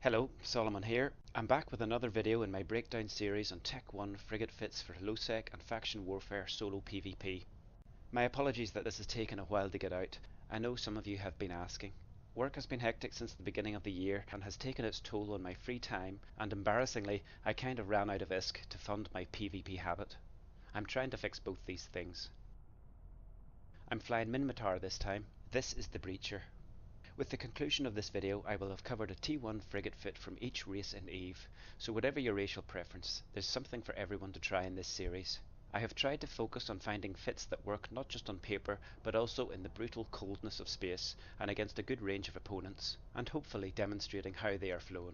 Hello, Solomon here. I'm back with another video in my breakdown series on T1 Frigate fits for low-sec and faction warfare solo PvP. My apologies that this has taken a while to get out. I know some of you have been asking. Work has been hectic since the beginning of the year and has taken its toll on my free time, and embarrassingly I kind of ran out of ISK to fund my PvP habit. I'm trying to fix both these things. I'm flying Minmatar this time. This is the Breacher. With the conclusion of this video, I will have covered a T1 frigate fit from each race in EVE, so whatever your racial preference, there's something for everyone to try in this series. I have tried to focus on finding fits that work not just on paper, but also in the brutal coldness of space and against a good range of opponents, and hopefully demonstrating how they are flown.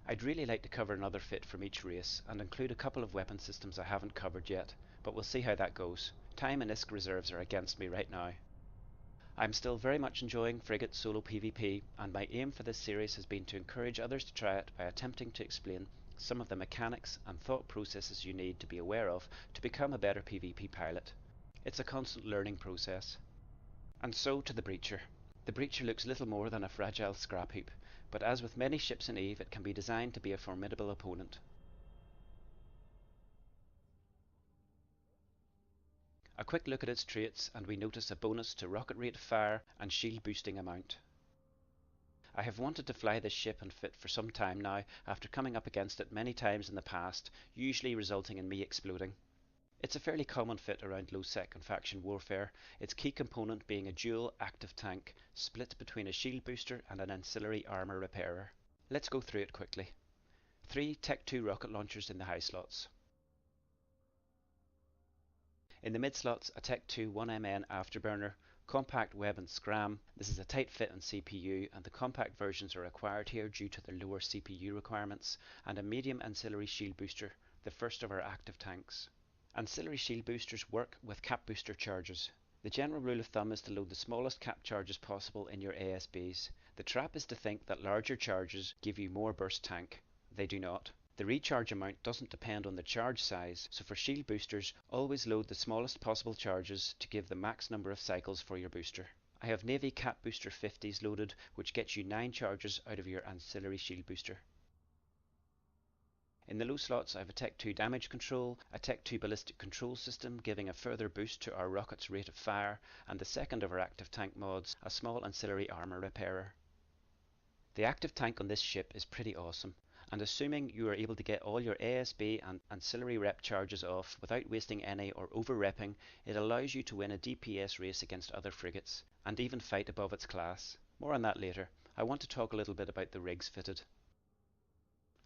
I'd really like to cover another fit from each race, and include a couple of weapon systems I haven't covered yet, but we'll see how that goes. Time and ISK reserves are against me right now. I'm still very much enjoying Frigate solo PvP, and my aim for this series has been to encourage others to try it by attempting to explain some of the mechanics and thought processes you need to be aware of to become a better PvP pilot. It's a constant learning process. And so to the Breacher. The Breacher looks little more than a fragile scrap heap, but as with many ships in EVE, it can be designed to be a formidable opponent. A quick look at its traits and we notice a bonus to rocket rate of fire and shield boosting amount. I have wanted to fly this ship and fit for some time now after coming up against it many times in the past, usually resulting in me exploding. It's a fairly common fit around low-sec and faction warfare, its key component being a dual active tank split between a shield booster and an ancillary armour repairer. Let's go through it quickly. 3 Tech 2 rocket launchers in the high slots. In the mid slots, a Tech 2 1MN afterburner, compact web and scram. This is a tight fit on CPU, and the compact versions are required here due to their lower CPU requirements, and a medium ancillary shield booster, the first of our active tanks. Ancillary shield boosters work with cap booster charges. The general rule of thumb is to load the smallest cap charges possible in your ASBs. The trap is to think that larger charges give you more burst tank. They do not. The recharge amount doesn't depend on the charge size, so for shield boosters, always load the smallest possible charges to give the max number of cycles for your booster. I have Navy Cap Booster 50s loaded, which gets you 9 charges out of your ancillary shield booster. In the low slots, I have a Tech 2 damage control, a Tech 2 ballistic control system giving a further boost to our rocket's rate of fire, and the second of our active tank mods, a small ancillary armour repairer. The active tank on this ship is pretty awesome, and assuming you are able to get all your ASB and ancillary rep charges off without wasting any or over repping, it allows you to win a DPS race against other frigates, and even fight above its class. More on that later. I want to talk a little bit about the rigs fitted.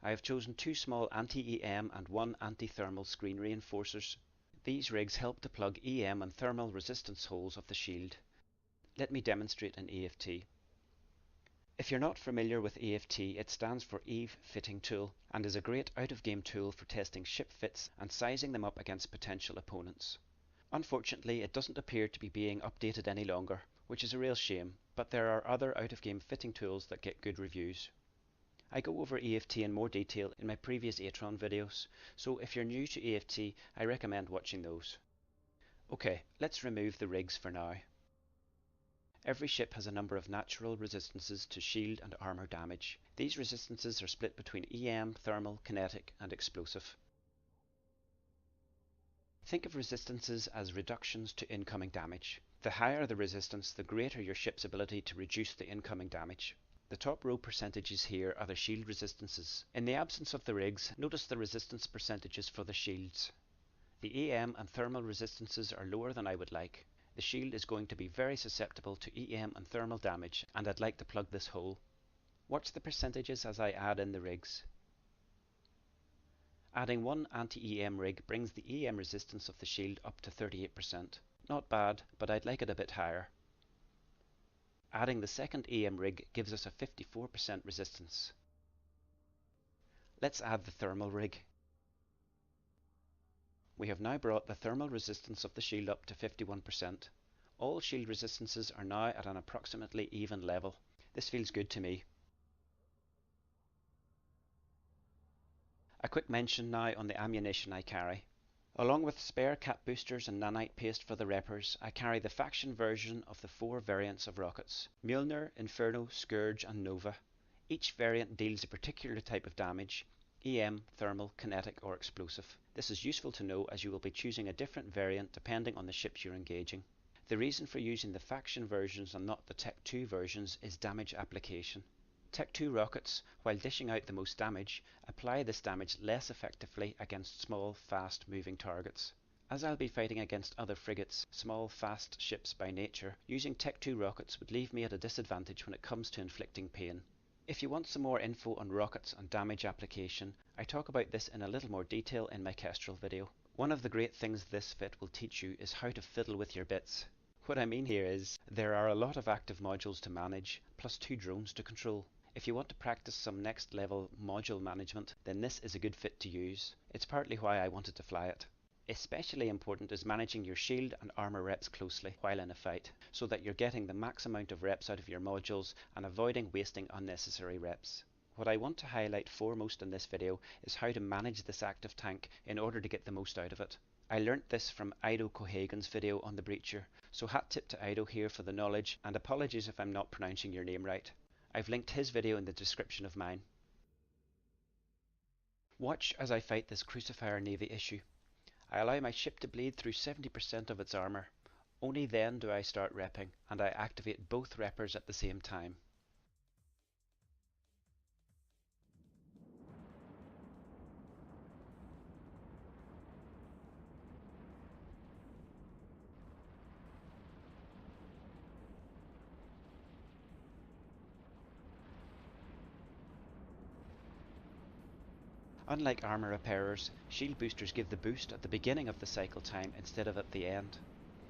I have chosen 2 small anti-EM and 1 anti-thermal screen reinforcers. These rigs help to plug EM and thermal resistance holes of the shield. Let me demonstrate an EFT. If you're not familiar with EFT, it stands for EVE Fitting Tool, and is a great out-of-game tool for testing ship fits and sizing them up against potential opponents. Unfortunately, it doesn't appear to be being updated any longer, which is a real shame, but there are other out-of-game fitting tools that get good reviews. I go over EFT in more detail in my previous Atron videos, so if you're new to EFT, I recommend watching those. Okay, let's remove the rigs for now. Every ship has a number of natural resistances to shield and armour damage. These resistances are split between EM, thermal, kinetic and explosive. Think of resistances as reductions to incoming damage. The higher the resistance, the greater your ship's ability to reduce the incoming damage. The top row percentages here are the shield resistances. In the absence of the rigs, notice the resistance percentages for the shields. The EM and thermal resistances are lower than I would like. The shield is going to be very susceptible to EM and thermal damage, and I'd like to plug this hole. Watch the percentages as I add in the rigs. Adding 1 anti-EM rig brings the EM resistance of the shield up to 38%. Not bad, but I'd like it a bit higher. Adding the second EM rig gives us a 54% resistance. Let's add the thermal rig. We have now brought the thermal resistance of the shield up to 51%. All shield resistances are now at an approximately even level. This feels good to me. A quick mention now on the ammunition I carry. Along with spare cap boosters and nanite paste for the reppers, I carry the faction version of the 4 variants of rockets: Mjolnir, Inferno, Scourge and Nova. Each variant deals a particular type of damage: EM, thermal, kinetic or explosive. This is useful to know as you will be choosing a different variant depending on the ships you're engaging. The reason for using the faction versions and not the Tech 2 versions is damage application. Tech 2 rockets, while dishing out the most damage, apply this damage less effectively against small, fast-moving targets. As I'll be fighting against other frigates, small, fast ships by nature, using Tech 2 rockets would leave me at a disadvantage when it comes to inflicting pain. If you want some more info on rockets and damage application, I talk about this in a little more detail in my Kestrel video. One of the great things this fit will teach you is how to fiddle with your bits. What I mean here is, there are a lot of active modules to manage, plus 2 drones to control. If you want to practice some next level module management, then this is a good fit to use. It's partly why I wanted to fly it. Especially important is managing your shield and armor reps closely while in a fight, so that you're getting the max amount of reps out of your modules and avoiding wasting unnecessary reps. What I want to highlight foremost in this video is how to manage this active tank in order to get the most out of it. I learnt this from Ido Cohagen's video on the Breacher, so hat tip to Ido here for the knowledge, and apologies if I'm not pronouncing your name right. I've linked his video in the description of mine. Watch as I fight this Crucifier Navy issue. I allow my ship to bleed through 70% of its armour. Only then do I start repping, and I activate both reppers at the same time. Unlike armour repairers, shield boosters give the boost at the beginning of the cycle time instead of at the end.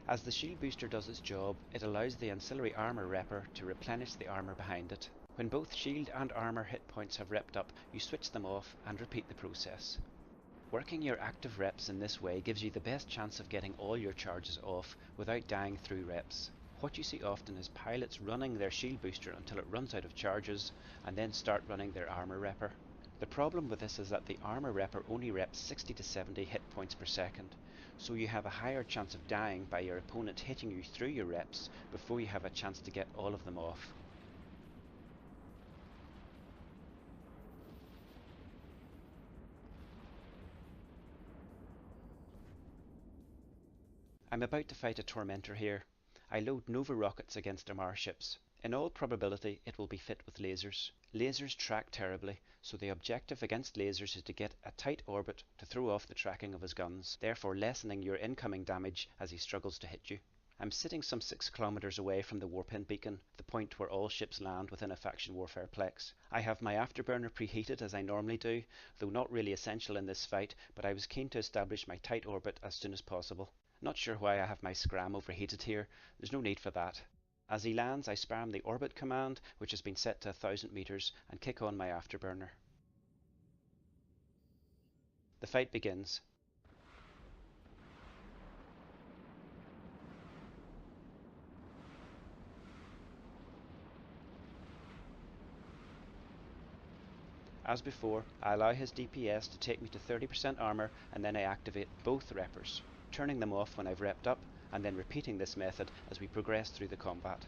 As the shield booster does its job, it allows the ancillary armour repper to replenish the armour behind it. When both shield and armour hit points have repped up, you switch them off and repeat the process. Working your active reps in this way gives you the best chance of getting all your charges off without dying through reps. What you see often is pilots running their shield booster until it runs out of charges and then start running their armour repper. The problem with this is that the armour repper only reps 60 to 70 hit points per second, so you have a higher chance of dying by your opponent hitting you through your reps before you have a chance to get all of them off. I'm about to fight a Tormentor here. I load Nova rockets against MR ships. In all probability it will be fit with lasers. Lasers track terribly, so the objective against lasers is to get a tight orbit to throw off the tracking of his guns, therefore lessening your incoming damage as he struggles to hit you. I'm sitting some 6 kilometers away from the warpin beacon, the point where all ships land within a faction warfare plex. I have my afterburner preheated as I normally do, though not really essential in this fight, but I was keen to establish my tight orbit as soon as possible. Not sure why I have my scram overheated here, there's no need for that. As he lands, I spam the orbit command, which has been set to 1000 meters, and kick on my afterburner. The fight begins. As before, I allow his DPS to take me to 30% armor, and then I activate both reppers, turning them off when I've repped up, and then repeating this method as we progress through the combat.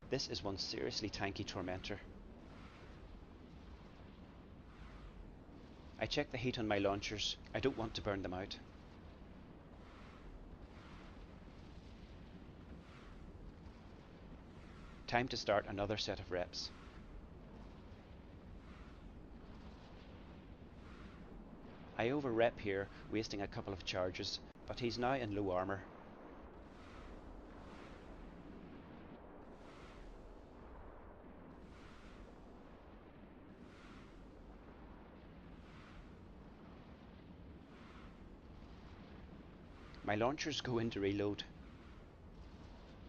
This is one seriously tanky Tormentor. I check the heat on my launchers, I don't want to burn them out. Time to start another set of reps. I over rep here, wasting a couple of charges, but he's now in low armour. My launchers go into reload.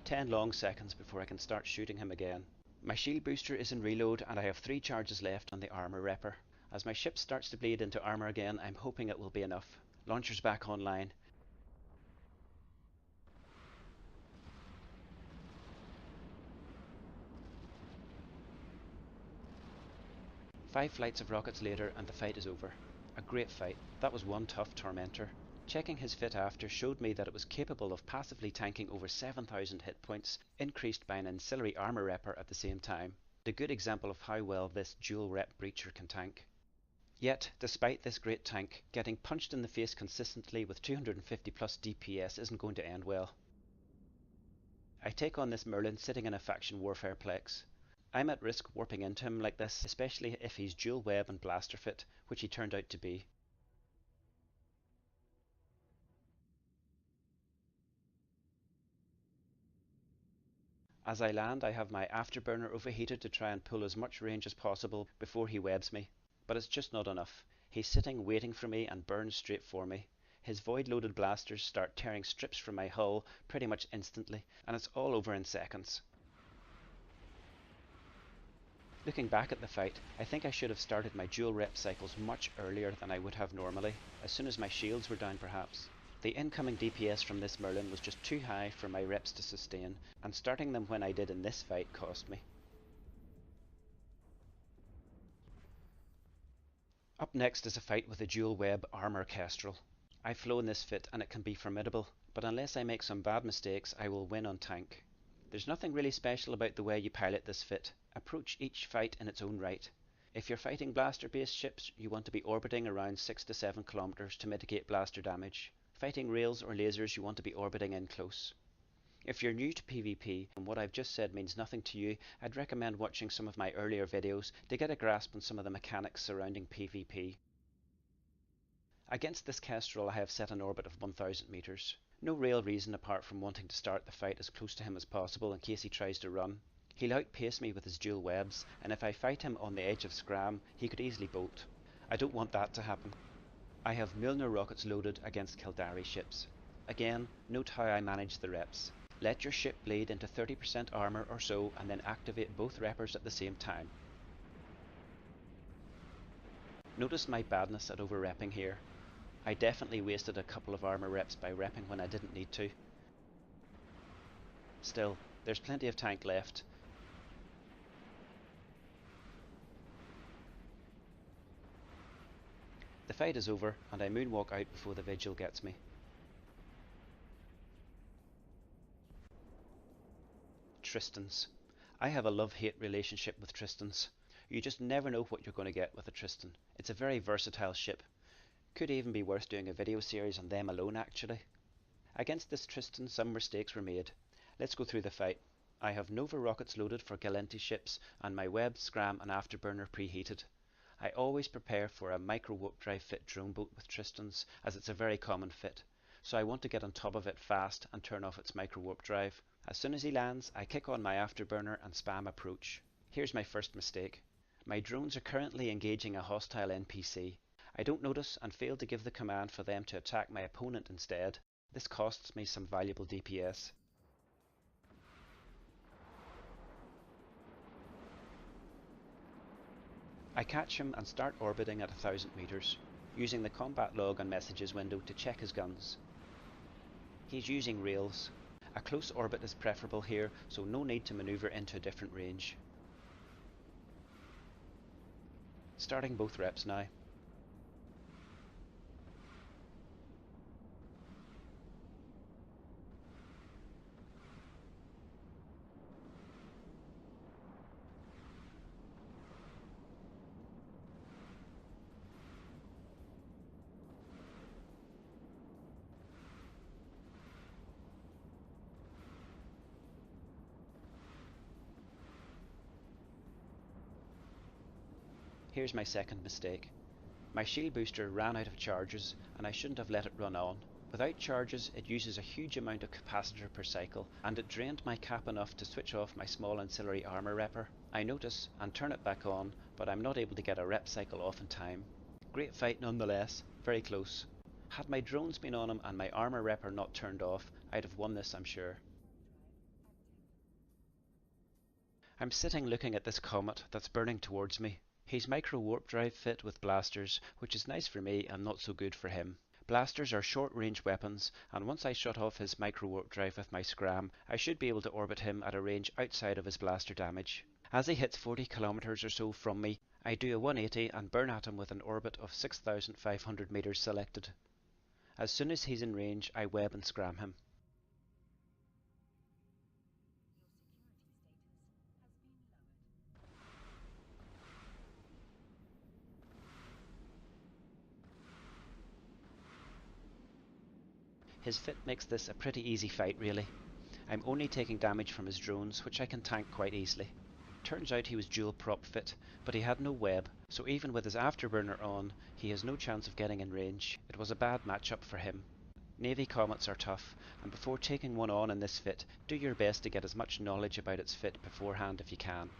10 long seconds before I can start shooting him again. My shield booster is in reload and I have 3 charges left on the armour repper. As my ship starts to bleed into armour again, I'm hoping it will be enough. Launchers back online. 5 flights of rockets later and the fight is over. A great fight. That was one tough tormentor. Checking his fit after showed me that it was capable of passively tanking over 7,000 hit points, increased by an ancillary armor repper at the same time. A good example of how well this dual rep breacher can tank. Yet, despite this great tank, getting punched in the face consistently with 250 plus DPS isn't going to end well. I take on this Merlin sitting in a faction warfare plex. I'm at risk warping into him like this, especially if he's dual web and blaster fit, which he turned out to be. As I land, I have my afterburner overheated to try and pull as much range as possible before he webs me, but it's just not enough. He's sitting waiting for me and burns straight for me. His void-loaded blasters start tearing strips from my hull pretty much instantly, and it's all over in seconds. Looking back at the fight, I think I should have started my dual rep cycles much earlier than I would have normally, as soon as my shields were down perhaps. The incoming DPS from this Merlin was just too high for my reps to sustain, and starting them when I did in this fight cost me. Up next is a fight with a dual web armor Kestrel. I've flown this fit and it can be formidable, but unless I make some bad mistakes I will win on tank. There's nothing really special about the way you pilot this fit. Approach each fight in its own right. If you're fighting blaster based ships, you want to be orbiting around 6 to 7 kilometers to mitigate blaster damage. Fighting rails or lasers, you want to be orbiting in close. If you're new to PvP and what I've just said means nothing to you, I'd recommend watching some of my earlier videos to get a grasp on some of the mechanics surrounding PvP. Against this Kestrel I have set an orbit of 1000 meters. No real reason apart from wanting to start the fight as close to him as possible in case he tries to run. He'll outpace me with his dual webs, and if I fight him on the edge of scram, he could easily bolt. I don't want that to happen. I have Milner rockets loaded against Kildari ships. Again, note how I manage the reps. Let your ship bleed into 30% armor or so and then activate both reppers at the same time. Notice my badness at over-repping here. I definitely wasted a couple of armor reps by repping when I didn't need to. Still, there's plenty of tank left. The fight is over and I moonwalk out before the vigil gets me. Tristans. I have a love-hate relationship with Tristans. You just never know what you're going to get with a Tristan. It's a very versatile ship. Could even be worth doing a video series on them alone actually. Against this Tristan some mistakes were made. Let's go through the fight. I have Nova rockets loaded for Galenti ships and my web, scram and afterburner preheated. I always prepare for a micro warp drive fit drone boat with Tristans as it's a very common fit, so I want to get on top of it fast and turn off its micro warp drive. As soon as he lands, I kick on my afterburner and spam approach. Here's my first mistake. My drones are currently engaging a hostile NPC. I don't notice and fail to give the command for them to attack my opponent instead. This costs me some valuable DPS. I catch him and start orbiting at 1000 meters, using the combat log and messages window to check his guns. He's using rails. A close orbit is preferable here, so no need to maneuver into a different range. Starting both reps now. Here's my second mistake. My shield booster ran out of charges and I shouldn't have let it run on. Without charges it uses a huge amount of capacitor per cycle and it drained my cap enough to switch off my small ancillary armor repper. I notice and turn it back on, but I'm not able to get a rep cycle off in time. Great fight nonetheless, very close. Had my drones been on him and my armor repper not turned off, I'd have won this I'm sure. I'm sitting looking at this comet that's burning towards me. He's micro warp drive fit with blasters, which is nice for me and not so good for him. Blasters are short range weapons, and once I shut off his micro warp drive with my scram, I should be able to orbit him at a range outside of his blaster damage. As he hits 40 kilometers or so from me, I do a 180 and burn at him with an orbit of 6,500 meters selected. As soon as he's in range, I web and scram him. His fit makes this a pretty easy fight really. I'm only taking damage from his drones, which I can tank quite easily. Turns out he was dual prop fit, but he had no web, so even with his afterburner on, he has no chance of getting in range. It was a bad matchup for him. Navy comets are tough, and before taking one on in this fit, do your best to get as much knowledge about its fit beforehand if you can.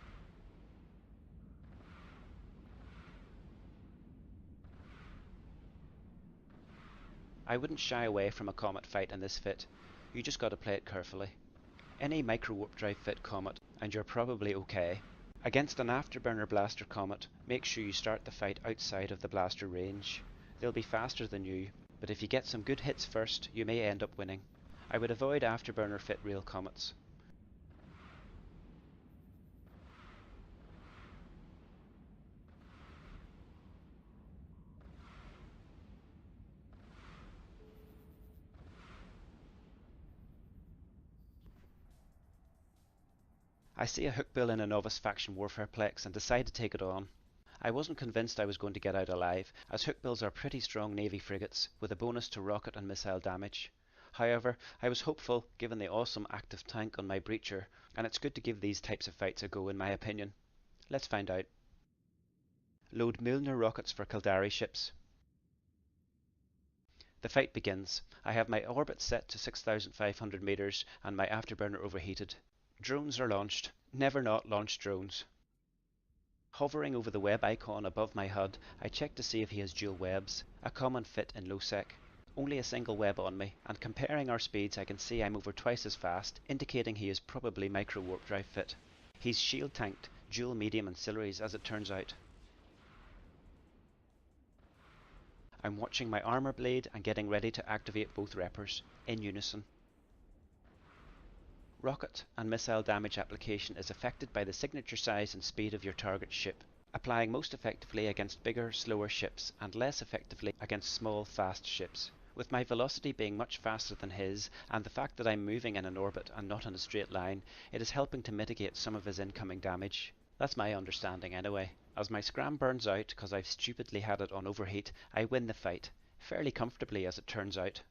I wouldn't shy away from a comet fight in this fit. You just gotta play it carefully. Any micro warp drive fit comet and you're probably okay. Against an afterburner blaster comet, make sure you start the fight outside of the blaster range. They'll be faster than you, but if you get some good hits first, you may end up winning. I would avoid afterburner fit rail comets. I see a hookbill in a novice faction warfare plex and decide to take it on. I wasn't convinced I was going to get out alive, as hookbills are pretty strong Navy frigates, with a bonus to rocket and missile damage. However, I was hopeful given the awesome active tank on my breacher, and it's good to give these types of fights a go in my opinion. Let's find out. Load Milner rockets for Kildari ships. The fight begins. I have my orbit set to 6,500 meters and my afterburner overheated. Drones are launched. Never not launch drones. Hovering over the web icon above my HUD, I check to see if he has dual webs, a common fit in low sec. Only a single web on me, and comparing our speeds I can see I'm over twice as fast, indicating he is probably micro warp drive fit. He's shield tanked, dual medium ancillaries as it turns out. I'm watching my armor blade and getting ready to activate both reppers, in unison. Rocket and missile damage application is affected by the signature size and speed of your target ship, applying most effectively against bigger, slower ships and less effectively against small, fast ships. With my velocity being much faster than his, and the fact that I'm moving in an orbit and not in a straight line, it is helping to mitigate some of his incoming damage. That's my understanding anyway. As my scram burns out because I've stupidly had it on overheat, I win the fight, fairly comfortably as it turns out.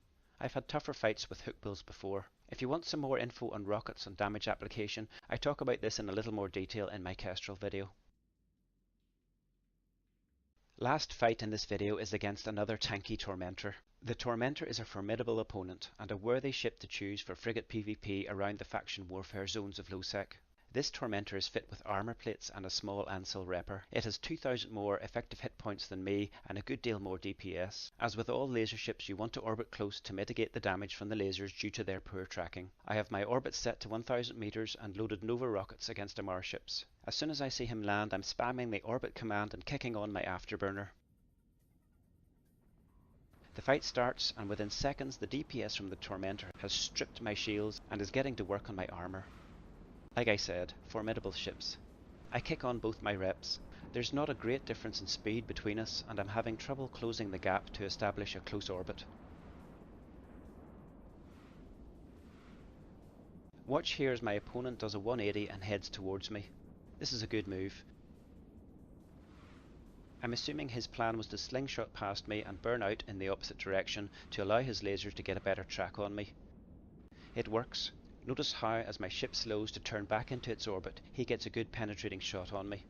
I've had tougher fights with hookbills before. If you want some more info on rockets and damage application, I talk about this in a little more detail in my Kestrel video. Last fight in this video is against another tanky Tormentor. The Tormentor is a formidable opponent and a worthy ship to choose for frigate PvP around the faction warfare zones of low-sec. This Tormentor is fit with armor plates and a small ancil repper. It has 2,000 more effective hit points than me and a good deal more DPS. As with all laser ships, you want to orbit close to mitigate the damage from the lasers due to their poor tracking. I have my orbit set to 1,000 meters and loaded Nova rockets against MR ships. As soon as I see him land, I'm spamming the orbit command and kicking on my afterburner. The fight starts, and within seconds the DPS from the Tormentor has stripped my shields and is getting to work on my armor. Like I said, formidable ships. I kick on both my reps. There's not a great difference in speed between us, and I'm having trouble closing the gap to establish a close orbit. Watch here as my opponent does a 180 and heads towards me. This is a good move. I'm assuming his plan was to slingshot past me and burn out in the opposite direction to allow his lasers to get a better track on me. It works. Notice how, as my ship slows to turn back into its orbit, he gets a good penetrating shot on me.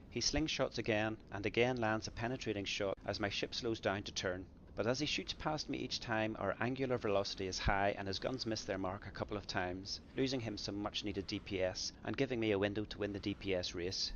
He slingshots again and again lands a penetrating shot as my ship slows down to turn. But as he shoots past me each time, our angular velocity is high and his guns miss their mark a couple of times, losing him some much needed DPS and giving me a window to win the DPS race.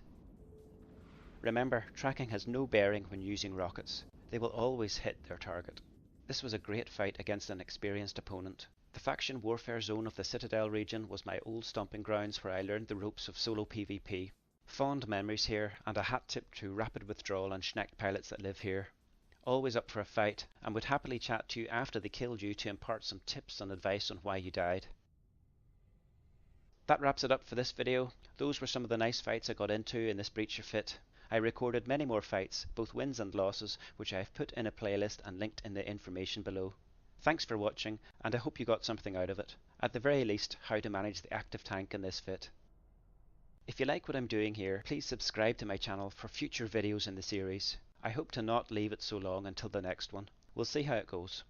Remember, tracking has no bearing when using rockets. They will always hit their target. This was a great fight against an experienced opponent. The faction warfare zone of the Citadel region was my old stomping grounds where I learned the ropes of solo PvP. Fond memories here, and a hat tip to rapid withdrawal and schneck pilots that live here. Always up for a fight, and would happily chat to you after they killed you to impart some tips and advice on why you died. That wraps it up for this video. Those were some of the nice fights I got into in this Breacher fit. I recorded many more fights, both wins and losses, which I have put in a playlist and linked in the information below. Thanks for watching, and I hope you got something out of it. At the very least, how to manage the active tank in this fit. If you like what I'm doing here, please subscribe to my channel for future videos in the series. I hope to not leave it so long until the next one. We'll see how it goes.